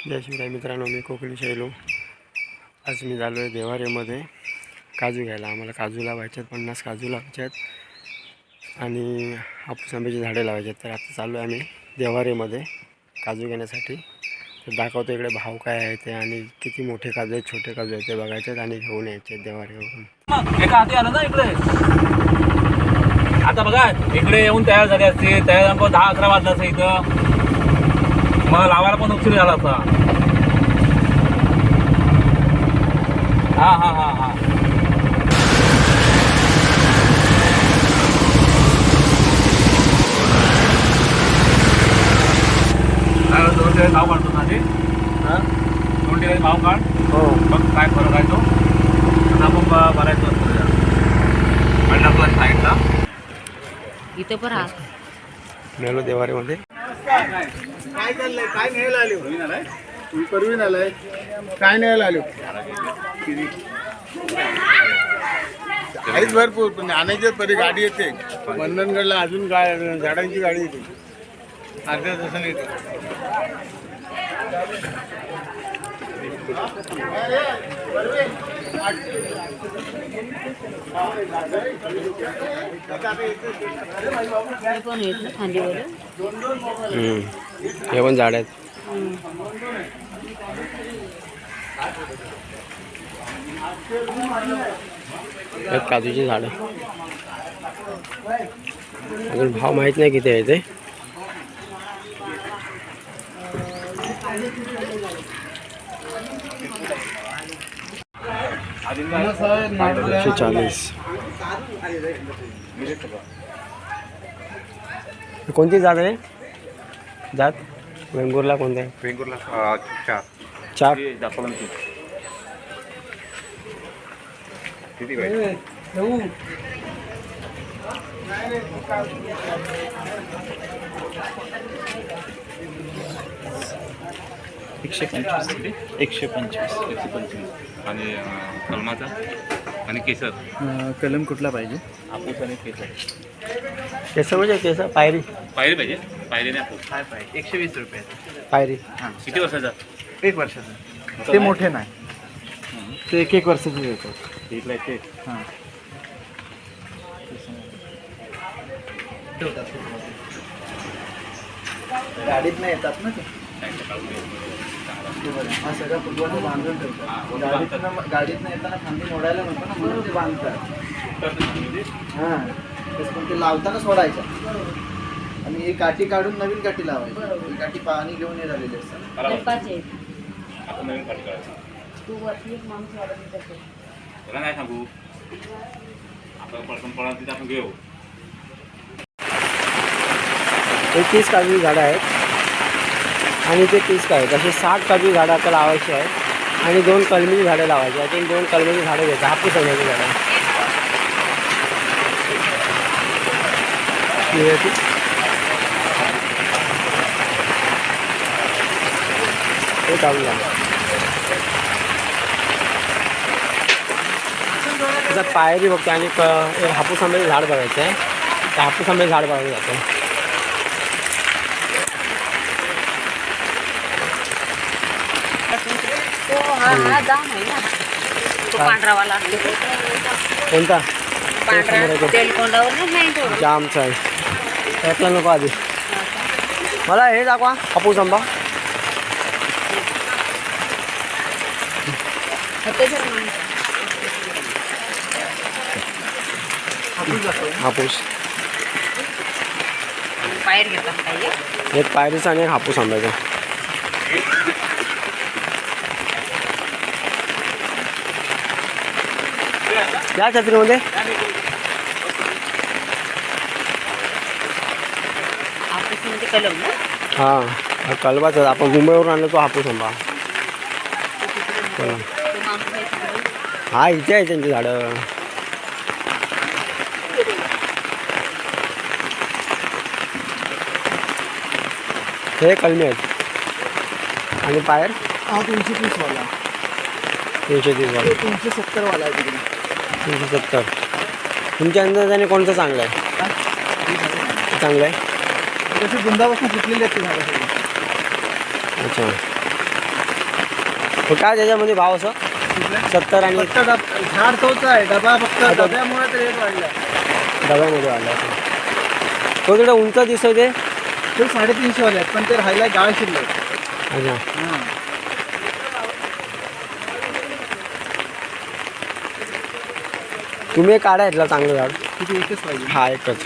जय शिवराय मित्रांनो, मी कोकणी शैलू. आज मी झालो आहे देवारेमध्ये काजू घ्यायला. आम्हाला काजू लावायचे आहेत, 50 काजू लावायचे आहेत आणि हापूस आंब्याची झाडे लावायचे आहेत. तर आता चाललो आहे आम्ही देवारेमध्ये काजू घेण्यासाठी. तर दाखवतो इकडे भाव काय आहे ते आणि किती मोठे काजू आहेत, छोटे काजू आहेत ते बघायचे आहेत आणि घेऊन यायचे आहेत देवारेवरून. एका हाती आलं ना इकडे. आता बघा इकडे येऊन तयार झाले असते, तयार 10-11 वाजला असं इथं. मग लावायला पण उशीर झाला असता. हा हा हा हा दोन दिवस भाव काढतो ना ते. 2 दिवस भाव काढ. हो, बघ काय फरक आहे तो. आता आपण भरायचं असतो मंडपला साईडला. इथं पण हा नेलो देवारेमध्ये. काय चाललंय? काय न्यायला आले? तुम्ही परवीन आलाय? काय न्यायला आले? काहीच भरपूर, पण आणायचे तरी गाडी येते. मंडणगडला अजून झाडांची गाडी येते. अर्ध्या तासाने येते. पण येत ना खांदीवर. हे पण झाड आहेत. काजूची झाडं. अजून भाव माहीत नाही किती आहे ते. $140. कोणती जात आहे? जात वेंगुर्ला कोणते आहे? वेंगुर्ला 4 किती पाहिजे? 125 आणि कलमाचा आणि केसर. कलम कुठला पाहिजे? हापूस आणि केसर. केसर म्हणजे केसर पायरी. पायरी पाहिजे. पायरी नाही हापूस. काय पाहिजे? 120 रुपये. पायरी किती वर्षाचा? 1 वर्षाचं. ते मोठे नाही, ते 1 वर्षाचे येतात. इथला ते. हां, गाडीत नाही येतात ना ते. हा सगळा फुटबॉल बांधून ठेवतात. गाडीतनं येताना खांदी मोडायला नको ना, म्हणून ते बांधतात. हां, तसं पण ते लावताना सोडायच्या आणि ही काठी काढून नवीन काठी लावायची. ही काठी पाणी घेऊन ये झालेली असतात. आपण नवीन काढ करायचं. त्याला नाही सांगू. आपण पडून पडा तिथे आपण घेऊ. 30 काजू झाडं आहेत आणि ते 30 काय आहेत. असे 60 काजू झाडं आता लावायची आहेत आणि 2 कलमीची झाडं लावायची आहेत. आणि 2 कलमीची झाडं घ्यायचं. हापूस आंब्याची झाडं ते काढून लावा. त्याचा पायरी बघते आणि एक हापूस आंब्याचं झाड बघायचं आहे. त्या हापूस आंब्याचं झाड बघायला जातं. हा जाम आहे ना तो पांढरावाला कोणता? पांढरा तेलकोंडावर नाही तो जामचा आहे. त्यातला नको आधी. मला हे दाखवा हापूस आंबा. हापूस बाहेर घेतात पाहिजे. एक पायरीचा आणि एक हापूस आंब्याचा. या छत्रीमध्ये हापूस म्हणजे कलम ना. हां, कलबाचा आपण मुंबईवरून आणलो तो हापूस आंबा. हा, इथे आहे त्यांची झाडं. हे कलमी आहेत आणि पायर हा 330 वाला. 330 वाला. 370 वाला आहे तिकडे. 370. तुमच्या अंदाजाने कोणतं चांगलं आहे? चांगलं आहे. तशी बुंदापासून फुटलेली आहेत ती झाडं सगळी. अच्छा. मग काय त्याच्यामध्ये भाव असं 70 आणि फक्त झाड तोच आहे, डबा फक्त डब्यामुळे रेट वाढला. डब्यामध्ये वाढला तो तिकडे उंच दिसतोय ते. ते 350 वाले आहेत, पण ते राहायला गाळ शिल्लक. अच्छा. हां. तुम्ही काढा इथला चांगलं झाड. किती एकच पाहिजे? हा एकच.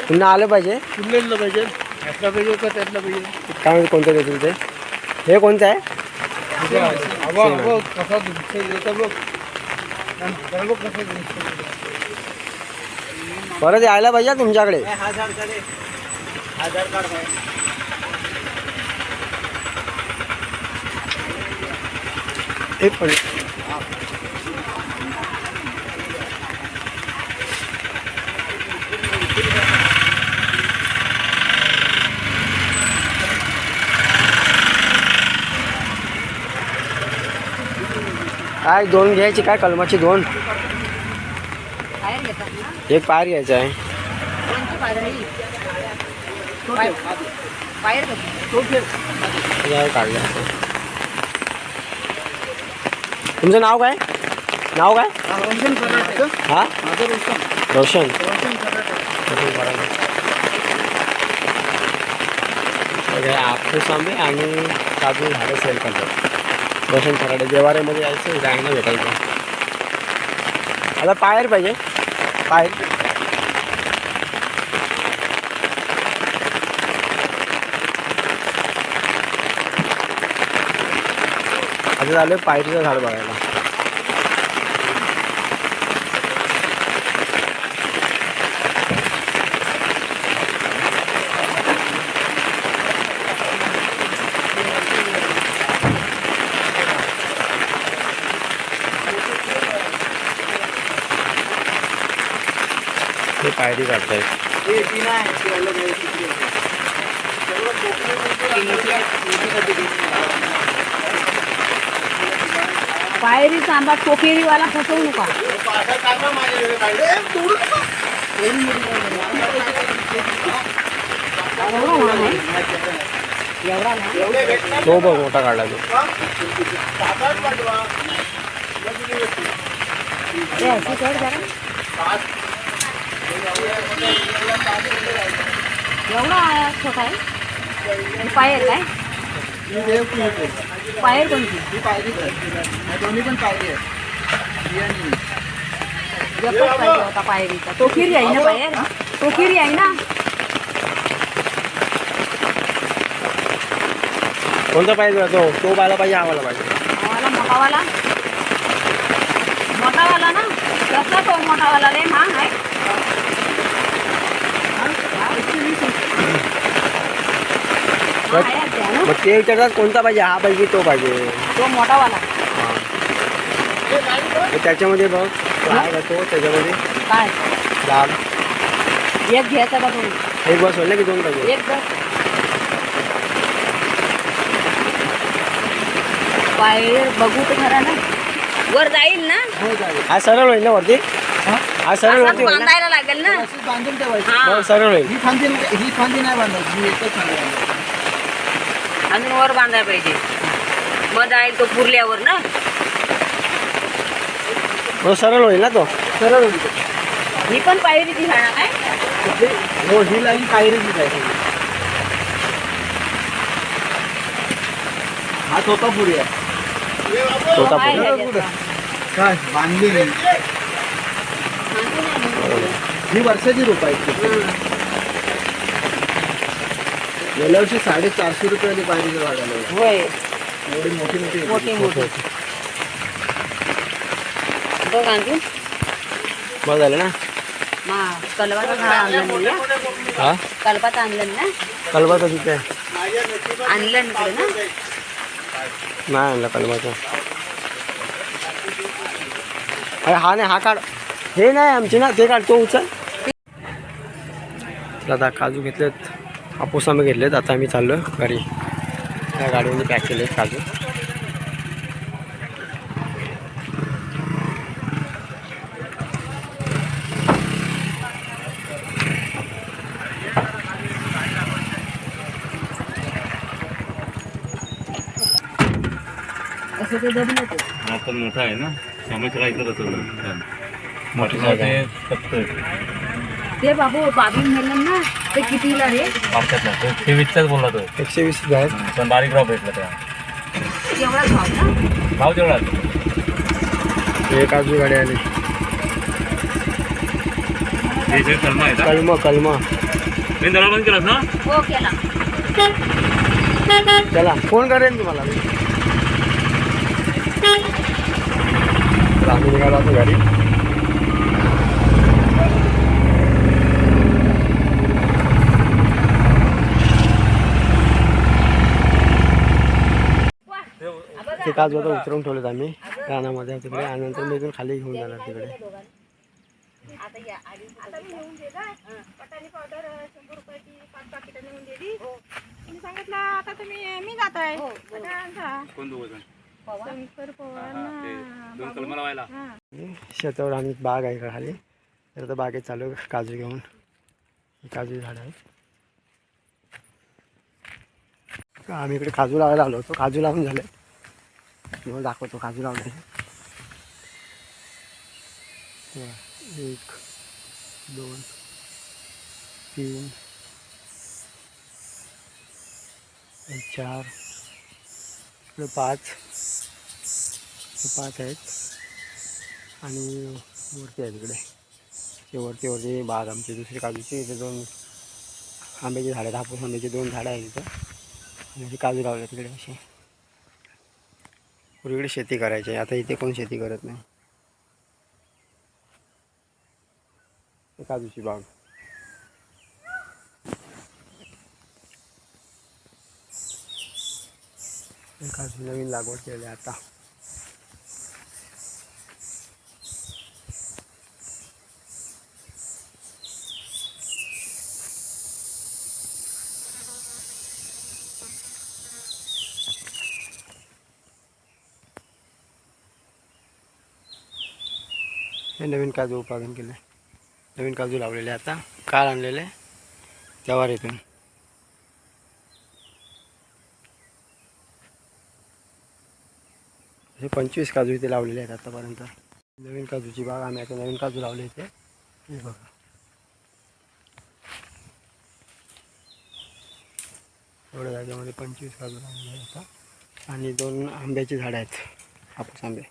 पुन्हा आलं पाहिजे. कुठलेलं पाहिजे? यातला पाहिजे का त्यातला पाहिजे? काय म्हणजे कोणतं देतील ते? हे कोणतं आहे? बघ कसा दिसतो बघ. बघ कसं दिसतो. परत यायला पाहिजे तुमच्याकडे. हा झाड काढे. आधार कार्ड आहे. एक पण काय 2 घ्यायची काय कलमाची 2? बाहेर घेतात ना. एक पायर घ्यायचा आहे. कोणती पायरी? बाहेर घेतात. यावर काढलं. तुमचं नाव काय? नाव काय? रोशन कराटे. हा माझं रोशन. रोशन. रोशन कराटे. हापूस आंबे आणि काजू झाडं सेल करतात. रोशन खराडे देवाऱ्यामध्ये यायचं गायना भेटायचं. आता पायर पाहिजे. पायर आता झालं पायरीचं झाड बघायला. हे पायरी काढतायत. हे ती नाही, ती अलग आहे, ती आहे. सर्व कोकणामध्ये पायरीचा आंबा टोकेरीवाला फसवू नका. एवढा ना. तो बघ मोठा काढला तो. हे अशी कर जरा. एवढा छोटा आहे. आणि पायर काय? ही देव की होते. पायर कोणती? ही पायरी आहे. दोन्ही पण पायरी आहे. ही आणि ही. एकच पाहिजे होता पायरीचा. टोकेरी आहे ना पायर? टोकेरी आहे ना. कोणता पाहिजे तो पाहिला पाहिजे आम्हाला पाहिजे. आम्हाला मोठावाला. मोठावाला ना. कसला तो मोठावाला रे महाग आहे. मग ते विचारतात कोणता पाहिजे हा पाहिजे तो पाहिजे. तो मोठावाला मग त्याच्यामध्ये बघ काय का तो त्याच्यामध्ये काय? लाल एक घ्यायचा का तुम्ही? एक बस होईल की 2 पाहिजे. एक बस. पायर बघू तर खरा ना. वर जाईल ना. हो चालेल. हा सरळ होईल ना वरती. हा सरळ असं वरती होईल ना. बांधायला लागेल ना. अशीच बांधून ठेवायची. हा. मग सरळ होईल. ही फांदी नाही बांधायची. ही एकच फांदी बांधायची. अजून वर बांधायला पाहिजे. मग जाईल तो पुरल्यावर ना. मग सरळ होईल ना तो. सरळ होती. ही पण पायरीची झाडं काय? हो ही लाईन पायरीचीच आहे सगळी. हा तोतापुरी आहे. काय पुढे. घ्यायचं? काय बांधली नाही. ही वर्षाची रोप आहेत. गेल्या वर्षी 450 रुपयाने पायरीचं झाड आलं. होय. एवढी मोठी मोठी मोठी मोठी. बघ आणखी बघ झालं ना. कलवाचं झाड आणलं ना. हा कलपात आणलं ना. कलबाचा तिथे आणलं ना तिकडे ना. नाही आणला कलबाचा. अरे हा नाही हा काढ. हे नाही आमचे ना ते काढतो उचल. आता काजू घेतलेत. हापूस आंबे घेतलेत. आता आम्ही चाललो घरी. त्या गाडीमध्ये पॅक केले काजू. असं ते दबलं ते. आपण मोठा आहे ना त्यामुळे त्याला इथं बसवलं मोठी मोठं जागा आहे. ते फक्त ते बाबू नेलं ना ते कितीला रे? पावसातला ते 20च बोलला तो 120 आहेत. पण बारीक ड्रॉप भेटला त्या एवढाच भाव ना? भाव तेवढा हे काजू गाडी आली. हे कलमा आहे का कलमा मी दरवाजा बंद केलास ना हो केला. चला फोन करेन तुम्हाला मी. तर आम्ही निघालो होतो गाडी. ते काजू आता उतरवून ठेवलेत आम्ही रानामध्ये तिकडे आणि नंतर मी इथून खाली घेऊन जाणार तिकडे. आता मी नेऊन दिला पटाणी पावडर 100 रुपयाची 5 पाकिटं नेऊन दिली. मी सांगितलं आता मी जात आहे कोण दोघं शंकर पवार ना दोन कलमाला व्हायला शेतावर आम्ही बाग आहे का खाली तर आता बागेत चालू आहे काजू घेऊन. काजू झाड आहे. आम्ही इकडे काजू लावायला आलो होतो. काजू लावून झाले तुम्हाला दाखवतो काजू लावले. 1 2 3 4 इकडे 5 आहेत आणि वरती आहे तिकडे ते वरती बाग आमची दुसरी काजूची. इथे 2 आंब्याची झाडं आहेत. हापूस आंब्याची 2 झाडं आहेत इथं आणि काजू लावले तिकडे. अशी पूर्वीकडे शेती करायची. आता इथे कोण शेती करत नाही. काजूची बाग काजू नवीन लागवड केली आता. हे नवीन काजू उत्पादन केले. नवीन काजू लावलेले आता काल आणलेले जवारीतून. हे 25 काजू इथे लावलेले आहेत आतापर्यंत. नवीन काजूची बाग आम्ही आता नवीन काजू लावले इथे. हे बघा एवढ्या जागेमध्ये 25 काजू लावलेले आहेत आता. आणि 2 आंब्याची झाडं आहेत हापूस आंबे.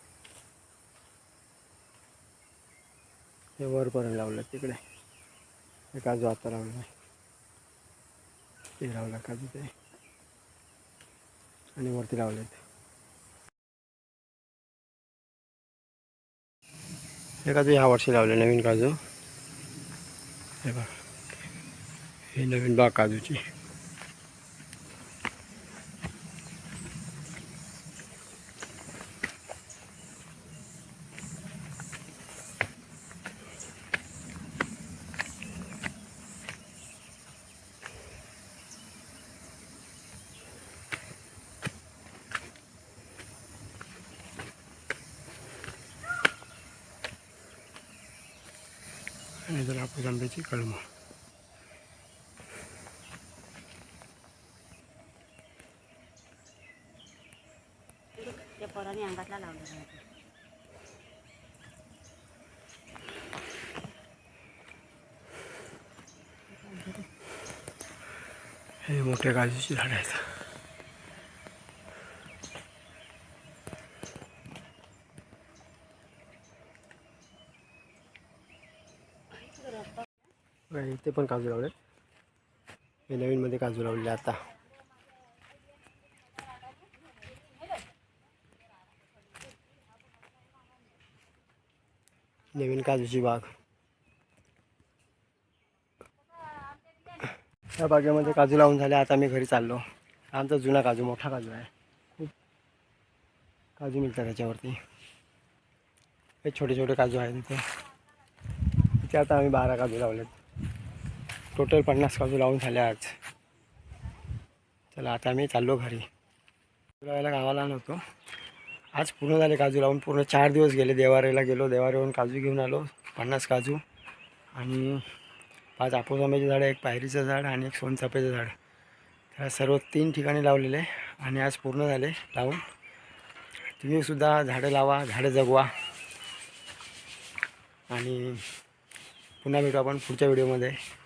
हे वरपर्यंत लावलं तिकडे. हे काजू आता लावलं आहे. ते लावलं काजू ते आणि वरती लावलेत. हे काजू ह्या वर्षी लावले नवीन काजू. हे बघा हे नवीन बाग काजूची. आणि जर हापूस आंब्याची कलमं. त्या पोराने अंगातला लावलेला आहे. हे मोठे काजूची झाडं आहेत. इथे पण काजू लावले. हे नवीन मध्ये काजू लावलेले आता. नवीन काजूची बाग. या बागेमध्ये काजू लावून झाले. आता मी घरी चाललो. आमचा जुना काजू मोठा काजू आहे. खूप काजू मिळतात त्याच्यावरती. हे छोटे छोटे काजू आहेत इथे. इथे आता आम्ही 12 काजू लावलेत. टोटल 50 काजू लावून झाले आज. चला आता मी चाललो घरी. लावायला गावाला नव्हतो. आज पूर्ण झाले काजू लावून. पूर्ण 4 दिवस गेले. देवारेला गेलो. देवारेवरून काजू घेऊन आलो 50 काजू आणि 5 हापूस आंब्याची झाडं, 1 पायरीचं झाड आणि 1 सोनचाफ्याचं झाड. त्या सर्व 3 ठिकाणी लावलेले आणि आज पूर्ण झाले लावून. तुम्हीसुद्धा झाडं लावा, झाडं जगवा. आणि पुन्हा भेटू आपण पुढच्या व्हिडिओमध्ये.